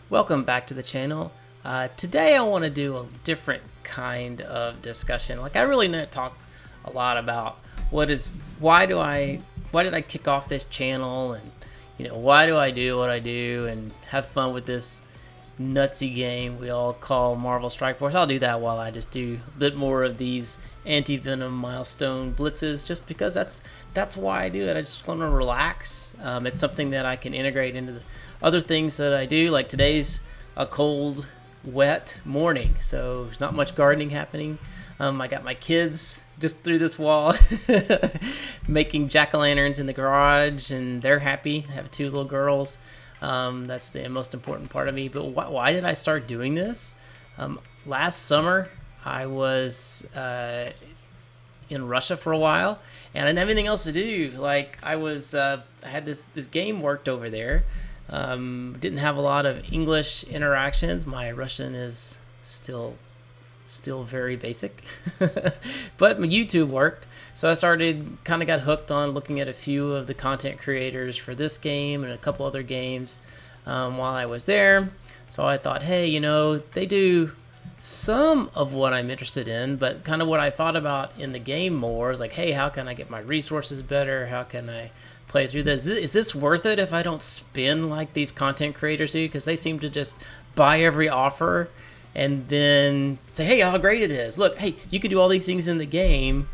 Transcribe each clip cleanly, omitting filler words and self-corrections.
Welcome back to the channel. Today I want to do a different kind of discussion. I really need to talk a lot about why did I kick off this channel, and why do I do what I do and have fun with this nutsy game we all call Marvel Strike Force. I'll do that while I just do a bit more of these anti-venom milestone blitzes, just because that's why I do it. I just want to relax. It's something that I can integrate into the other things that I do. Like today's a cold, wet morning, so there's not much gardening happening. I got my kids just through this wall making jack-o'-lanterns in the garage, and they're happy. I have two little girls. That's the most important part of me. But why did I start doing this? Last summer, I was in Russia for a while, and I didn't have anything else to do. I had this game worked over there. Didn't have a lot of English interactions. My Russian is still very basic, but my YouTube worked. So I got hooked on looking at a few of the content creators for this game and a couple other games while I was there. So I thought, hey, they do some of what I'm interested in, but kind of what I thought about in the game more is hey, how can I get my resources better? How can I play through this? Is this worth it if I don't spin like these content creators do? Because they seem to just buy every offer and then say, hey, how great it is. Look, hey, you can do all these things in the game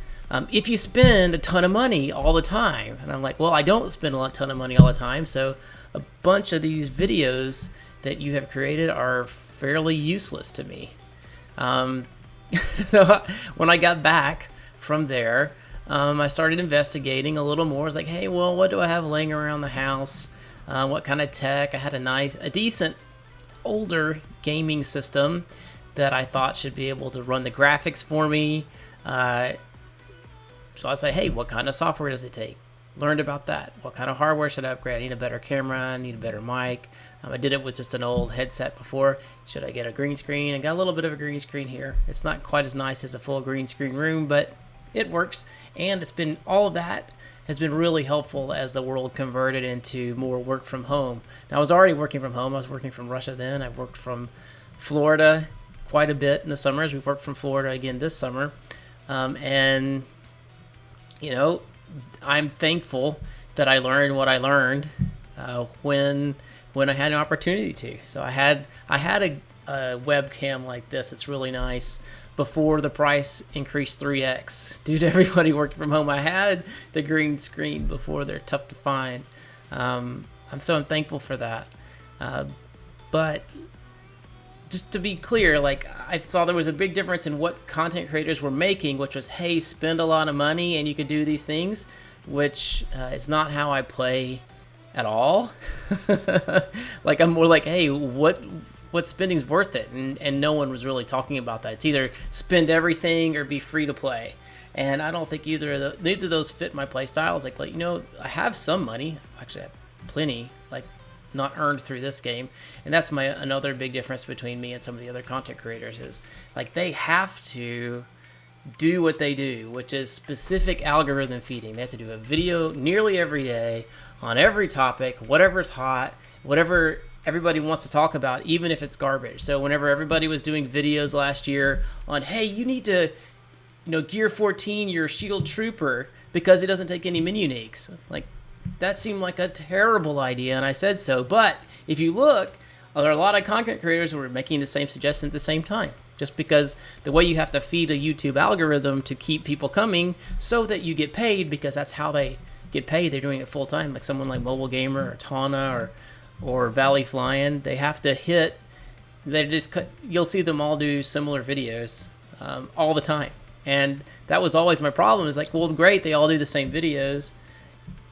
if you spend a ton of money all the time. And I'm like, well, I don't spend a ton of money all the time, so a bunch of these videos that you have created are fairly useless to me. So when I got back from there, I started investigating a little more. I was like, hey, well, what do I have laying around the house? What kind of tech? I had a decent older gaming system that I thought should be able to run the graphics for me. So I said, hey, what kind of software does it take? Learned about that. What kind of hardware should I upgrade? I need a better camera. I need a better mic. I did it with just an old headset before. Should I get a green screen? I got a little bit of a green screen here. It's not quite as nice as a full green screen room, but it works. And all of that has been really helpful as the world converted into more work from home. Now, I was already working from home. I was working from Russia then. I worked from Florida quite a bit in the summers. We worked from Florida again this summer. And I'm thankful that I learned what I learned when I had an opportunity to. So I had a webcam like this. It's really nice. Before the price increased 3x due to everybody working from home, I had the green screen before. They're tough to find. I'm thankful for that. But just to be clear, I saw there was a big difference in what content creators were making, which was, hey, spend a lot of money and you could do these things, which is not how I play at all. I'm more like, hey, what spending's worth it? And no one was really talking about that. It's either spend everything or be free to play. And I don't think neither of those fit my play styles. I have some money. Actually, I have plenty, not earned through this game. And that's another big difference between me and some of the other content creators is they have to do what they do, which is specific algorithm feeding. They have to do a video nearly every day on every topic, whatever's hot, whatever everybody wants to talk about, even if it's garbage. So whenever everybody was doing videos last year on, hey, you need to, gear 14 your shield trooper because it doesn't take any min uniques. That seemed like a terrible idea, and I said so. But if you look, there are a lot of content creators who were making the same suggestion at the same time. Just because the way you have to feed a YouTube algorithm to keep people coming so that you get paid, because that's how they get paid. They're doing it full time, like someone like Mobile Gamer or Tana or Valley Flying. They have to hit. You'll see them all do similar videos all the time, and that was always my problem. Is well, great, they all do the same videos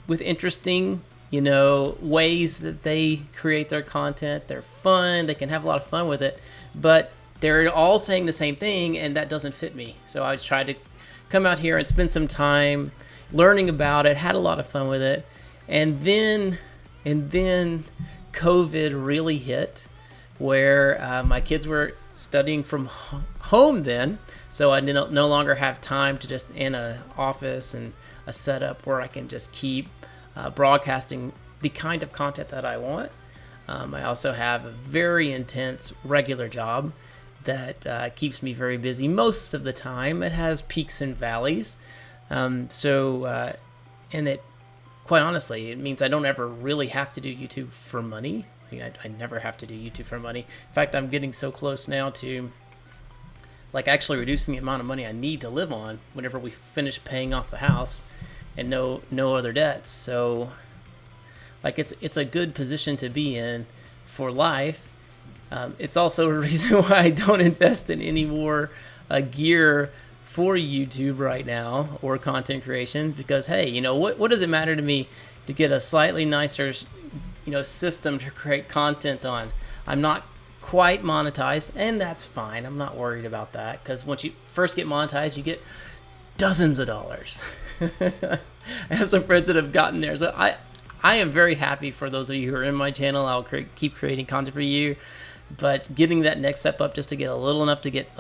with interesting, ways that they create their content. They're fun. They can have a lot of fun with it, but they're all saying the same thing, and that doesn't fit me. So I tried to come out here and spend some time learning about it, had a lot of fun with it, and then COVID really hit, where my kids were studying from home then, so I no longer have time to just in an office and a setup where I can just keep broadcasting the kind of content that I want. I also have a very intense regular job that keeps me very busy most of the time. It has peaks and valleys. And it, quite honestly, it means I don't ever really have to do YouTube for money. I never have to do YouTube for money. In fact, I'm getting so close now to actually reducing the amount of money I need to live on whenever we finish paying off the house and no other debts. So it's a good position to be in for life. It's also a reason why I don't invest in any more gear for YouTube right now or content creation, because hey, what does it matter to me to get a slightly nicer system to create content on? I'm not quite monetized, and that's fine. I'm not worried about that, because once you first get monetized, you get dozens of dollars. I have some friends that have gotten there, so I am very happy for those of you who are in my channel. I'll keep creating content for you, but getting that next step up just to get a little enough to get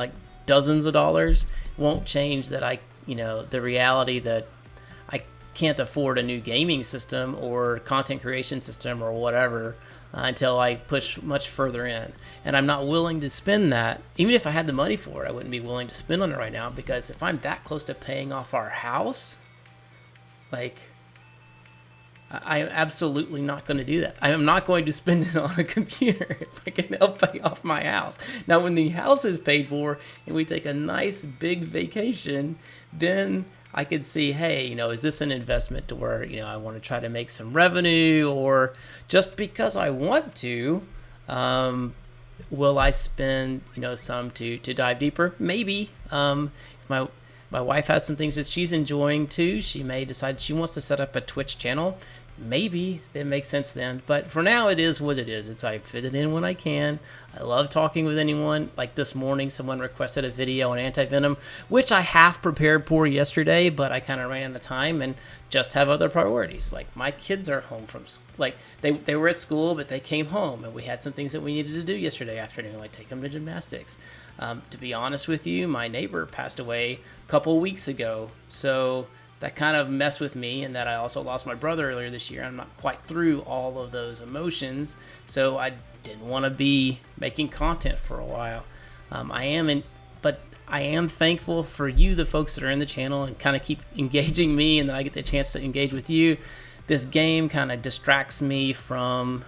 dozens of dollars won't change that the reality that I can't afford a new gaming system or content creation system or whatever until I push much further in. And I'm not willing to spend that. Even if I had the money for it, I wouldn't be willing to spend on it right now, because if I'm that close to paying off our house, I am absolutely not going to do that. I am not going to spend it on a computer if I can help pay off my house. Now, when the house is paid for and we take a nice big vacation, then I could see, hey, is this an investment to where, I want to try to make some revenue, or just because I want to, will I spend, some to dive deeper? Maybe. My wife has some things that she's enjoying too. She may decide she wants to set up a Twitch channel. Maybe that makes sense then. But for now, it is what it is. I fit it in when I can. I love talking with anyone. Like this morning, someone requested a video on anti-venom, which I half prepared for yesterday, but I kind of ran out of time and just have other priorities. My kids are home from they were at school, but they came home, and we had some things that we needed to do yesterday afternoon, like take them to gymnastics. To be honest with you, my neighbor passed away a couple of weeks ago, so that kind of messed with me, and that I also lost my brother earlier this year. I'm not quite through all of those emotions, so I didn't want to be making content for a while. But I am thankful for you, the folks that are in the channel, and kind of keep engaging me, and then I get the chance to engage with you. This game kind of distracts me from,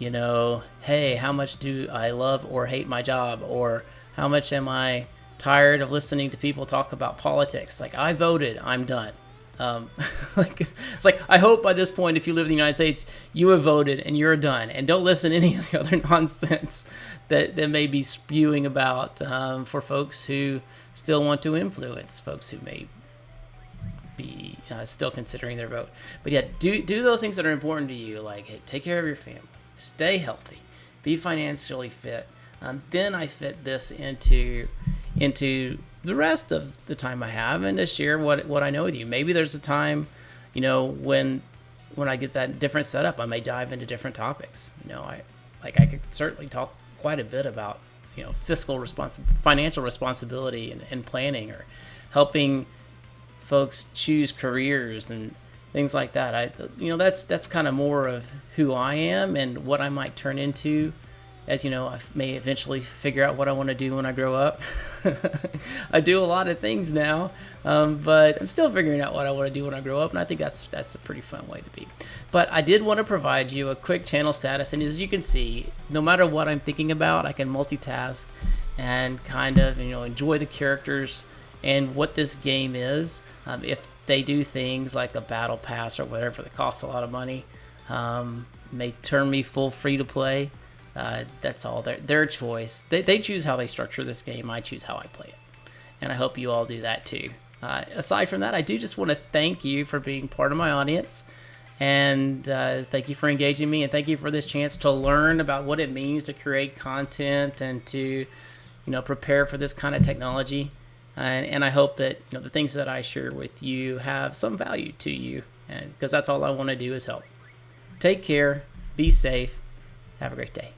hey, how much do I love or hate my job, or how much am I tired of listening to people talk about politics? I voted, I'm done. It's I hope by this point, if you live in the United States, you have voted and you're done, and don't listen to any of the other nonsense that may be spewing about for folks who still want to influence folks who may be still considering their vote. But yeah, do those things that are important to you, hey, take care of your family, stay healthy, be financially fit. Then I fit this into the rest of the time I have, and to share what I know with you. Maybe there's a time, when I get that different setup, I may dive into different topics. I could certainly talk quite a bit about financial responsibility and planning, or helping folks choose careers and things like that. That's kind of more of who I am and what I might turn into. As you know, I may eventually figure out what I want to do when I grow up. I do a lot of things now, but I'm still figuring out what I want to do when I grow up, and I think that's a pretty fun way to be. But I did want to provide you a quick channel status, and as you can see, no matter what I'm thinking about, I can multitask and kind of enjoy the characters and what this game is. If they do things like a battle pass or whatever that costs a lot of money, may turn me full free to play. That's all their choice. They choose how they structure this game. I choose how I play it, and I hope you all do that too. Aside from that, I do just want to thank you for being part of my audience, and thank you for engaging me, and thank you for this chance to learn about what it means to create content and to prepare for this kind of technology. And I hope that the things that I share with you have some value to you, and because that's all I want to do is help. Take care, be safe, have a great day.